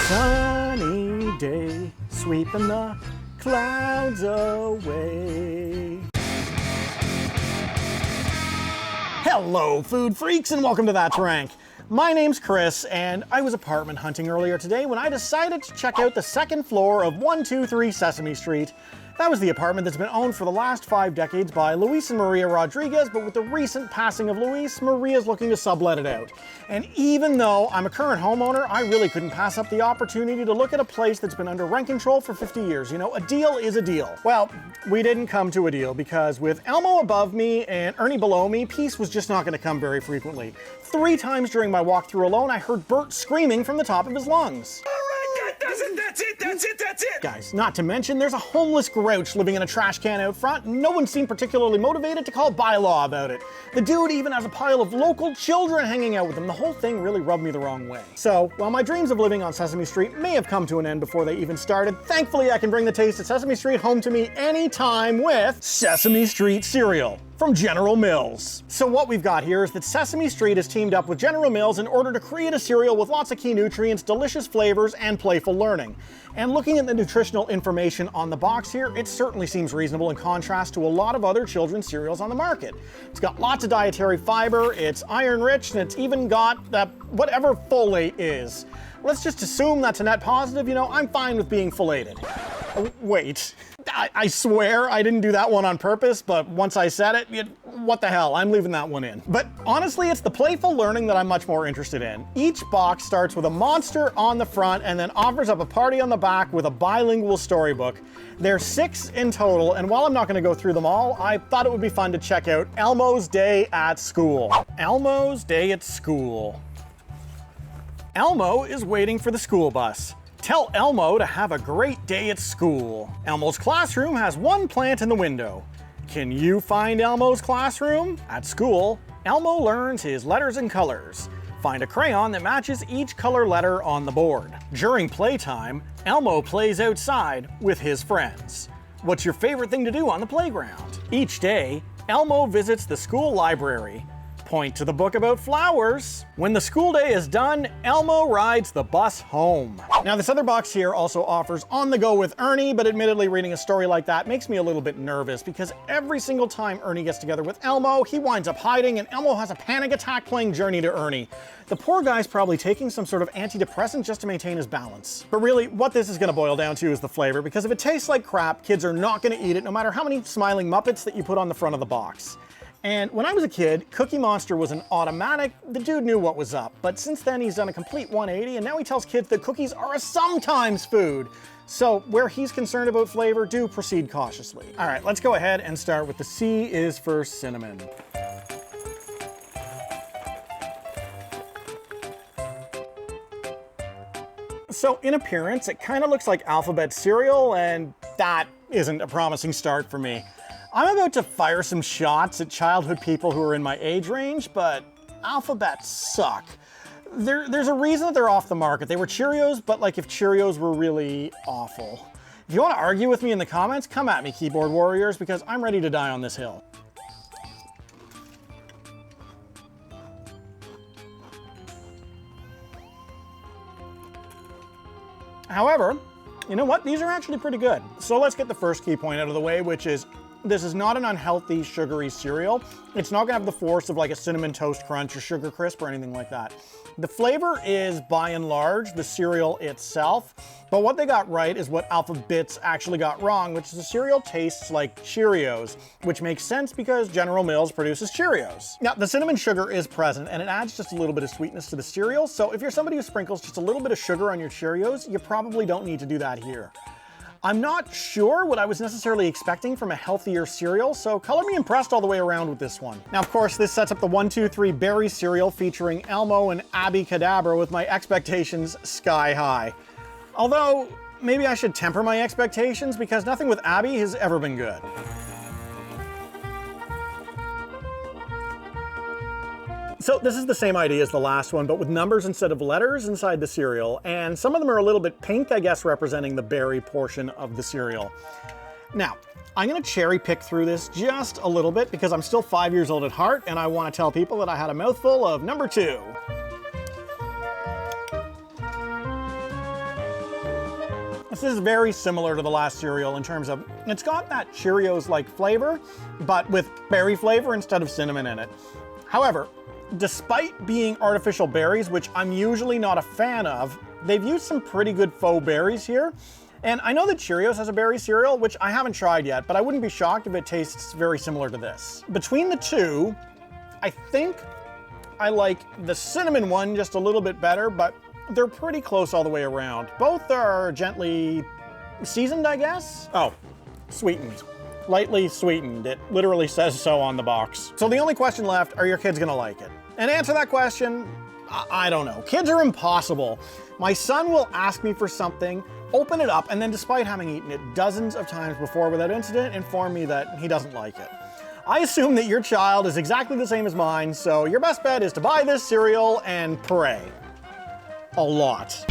Sunny day, sweeping the clouds away. Hello, food freaks, and welcome to That's Rank. My name's Chris, and I was apartment hunting earlier today when I decided to check out the second floor of 123 Sesame Street. That was the apartment that's been owned for the last 5 decades by Luis and Maria Rodriguez, but with the recent passing of Luis, Maria's looking to sublet it out. And even though I'm a current homeowner, I really couldn't pass up the opportunity to look at a place that's been under rent control for 50 years. You know, a deal is a deal. Well, we didn't come to a deal because with Elmo above me and Ernie below me, peace was just not going to come very frequently. 3 times during my walkthrough alone, I heard Bert screaming from the top of his lungs. That's it! Guys, not to mention, there's a homeless grouch living in a trash can out front, and no one seemed particularly motivated to call bylaw about it. The dude even has a pile of local children hanging out with him. The whole thing really rubbed me the wrong way. So, while my dreams of living on Sesame Street may have come to an end before they even started, thankfully I can bring the taste of Sesame Street home to me anytime with Sesame Street cereal from General Mills. So what we've got here is that Sesame Street has teamed up with General Mills in order to create a cereal with lots of key nutrients, delicious flavors, and playful learning. And looking at the nutritional information on the box here, it certainly seems reasonable in contrast to a lot of other children's cereals on the market. It's got lots of dietary fiber, it's iron rich, and it's even got whatever folate is. Let's just assume that's a net positive. You know, I'm fine with being folated. Wait. I swear I didn't do that one on purpose, but once I said it, what the hell, I'm leaving that one in. But honestly, it's the playful learning that I'm much more interested in. Each box starts with a monster on the front and then offers up a party on the back with a bilingual storybook. There's 6 in total, and while I'm not going to go through them all, I thought it would be fun to check out Elmo's Day at School. Elmo's Day at School. Elmo is waiting for the school bus. Tell Elmo to have a great day at school. Elmo's classroom has 1 plant in the window. Can you find Elmo's classroom? At school, Elmo learns his letters and colors. Find a crayon that matches each color letter on the board. During playtime, Elmo plays outside with his friends. What's your favorite thing to do on the playground? Each day, Elmo visits the school library. Point to the book about flowers. When the school day is done, Elmo rides the bus home. Now this other box here also offers On the Go with Ernie, but admittedly reading a story like that makes me a little bit nervous because every single time Ernie gets together with Elmo, he winds up hiding and Elmo has a panic attack playing Journey to Ernie. The poor guy's probably taking some sort of antidepressant just to maintain his balance. But really, what this is gonna boil down to is the flavor, because if it tastes like crap, kids are not gonna eat it no matter how many smiling Muppets that you put on the front of the box. And when I was a kid, Cookie Monster was an automatic. The dude knew what was up. But since then, he's done a complete 180, and now he tells kids that cookies are a sometimes food. So where he's concerned about flavor, do proceed cautiously. All right, let's go ahead and start with the C is for cinnamon. So in appearance, it kind of looks like alphabet cereal, and that isn't a promising start for me. I'm about to fire some shots at childhood people who are in my age range, but alphabets suck. There's a reason that they're off the market. They were Cheerios, but like if Cheerios were really awful. If you want to argue with me in the comments, come at me, keyboard warriors, because I'm ready to die on this hill. However, you know what? These are actually pretty good. So let's get the first key point out of the way, which is this is not an unhealthy, sugary cereal. It's not gonna have the force of like a Cinnamon Toast Crunch or Sugar Crisp or anything like that. The flavor is, by and large, the cereal itself, but what they got right is what Alpha Bits actually got wrong, which is the cereal tastes like Cheerios, which makes sense because General Mills produces Cheerios. Now, the cinnamon sugar is present, and it adds just a little bit of sweetness to the cereal, so if you're somebody who sprinkles just a little bit of sugar on your Cheerios, you probably don't need to do that here. I'm not sure what I was necessarily expecting from a healthier cereal, so color me impressed all the way around with this one. Now, of course, this sets up the 1-2-3 berry cereal featuring Elmo and Abby Kaddaby with my expectations sky high. Although, maybe I should temper my expectations because nothing with Abby has ever been good. So this is the same idea as the last one, but with numbers instead of letters inside the cereal, and some of them are a little bit pink, I guess, representing the berry portion of the cereal. Now, I'm gonna cherry pick through this just a little bit because I'm still 5 years old at heart, and I wanna tell people that I had a mouthful of number 2. This is very similar to the last cereal in terms of, it's got that Cheerios-like flavor, but with berry flavor instead of cinnamon in it. However, despite being artificial berries, which I'm usually not a fan of, they've used some pretty good faux berries here. And I know that Cheerios has a berry cereal, which I haven't tried yet, but I wouldn't be shocked if it tastes very similar to this. Between the two, I think I like the cinnamon one just a little bit better, but they're pretty close all the way around. Both are gently seasoned, I guess? Oh, sweetened. Lightly sweetened. It literally says so on the box. So the only question left, are your kids gonna like it? And to answer that question, I don't know. Kids are impossible. My son will ask me for something, open it up, and then despite having eaten it dozens of times before without incident, inform me that he doesn't like it. I assume that your child is exactly the same as mine, so your best bet is to buy this cereal and pray. A lot.